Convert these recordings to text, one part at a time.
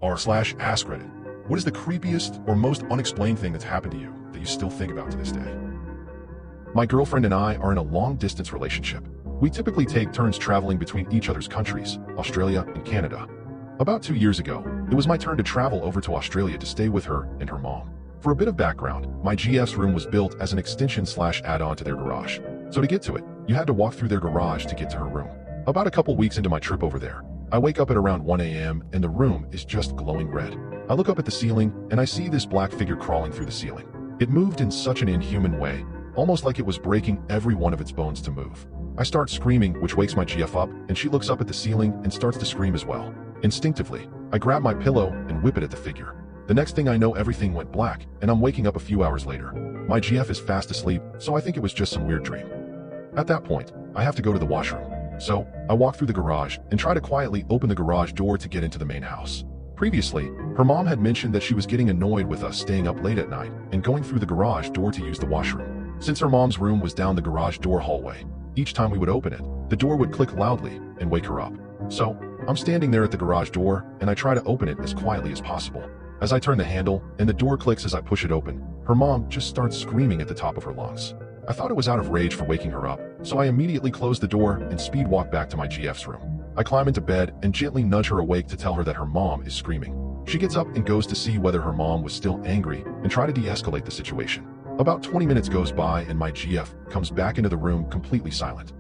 r/ask Reddit. What is the creepiest or most unexplained thing that's happened to you that you still think about to this day? My girlfriend and I are in a long-distance relationship. We typically take turns traveling between each other's countries, Australia and Canada. About 2 years ago, it was my turn to travel over to Australia to stay with her and her mom. For a bit of background, my GF's room was built as an extension/add-on to their garage. So to get to it, you had to walk through their garage to get to her room. About a couple weeks into my trip over there, I wake up at around 1 a.m. and the room is just glowing red. I look up at the ceiling and I see this black figure crawling through the ceiling. It moved in such an inhuman way, almost like it was breaking every one of its bones to move. I start screaming, which wakes my GF up, and she looks up at the ceiling and starts to scream as well. Instinctively, I grab my pillow and whip it at the figure. The next thing I know, everything went black, and I'm waking up a few hours later. My GF is fast asleep, so I think it was just some weird dream. At that point, I have to go to the washroom. So, I walk through the garage and try to quietly open the garage door to get into the main house. Previously, her mom had mentioned that she was getting annoyed with us staying up late at night and going through the garage door to use the washroom. Since her mom's room was down the garage door hallway, each time we would open it, the door would click loudly and wake her up. So, I'm standing there at the garage door and I try to open it as quietly as possible. As I turn the handle and the door clicks as I push it open, her mom just starts screaming at the top of her lungs. I thought it was out of rage for waking her up, so I immediately close the door and speed walk back to my GF's room. I climb into bed and gently nudge her awake to tell her that her mom is screaming. She gets up and goes to see whether her mom was still angry and try to de-escalate the situation. About 20 minutes goes by and my GF comes back into the room completely silent.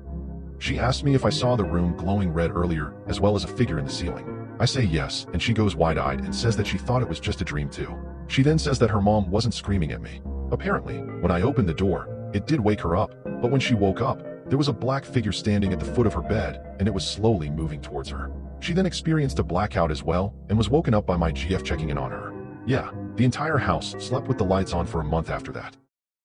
She asks me if I saw the room glowing red earlier, as well as a figure in the ceiling. I say yes, and she goes wide-eyed and says that she thought it was just a dream too. She then says that her mom wasn't screaming at me. Apparently, when I opened the door, it did wake her up, but when she woke up, there was a black figure standing at the foot of her bed, and it was slowly moving towards her. She then experienced a blackout as well, and was woken up by my GF checking in on her. Yeah, the entire house slept with the lights on for a month after that.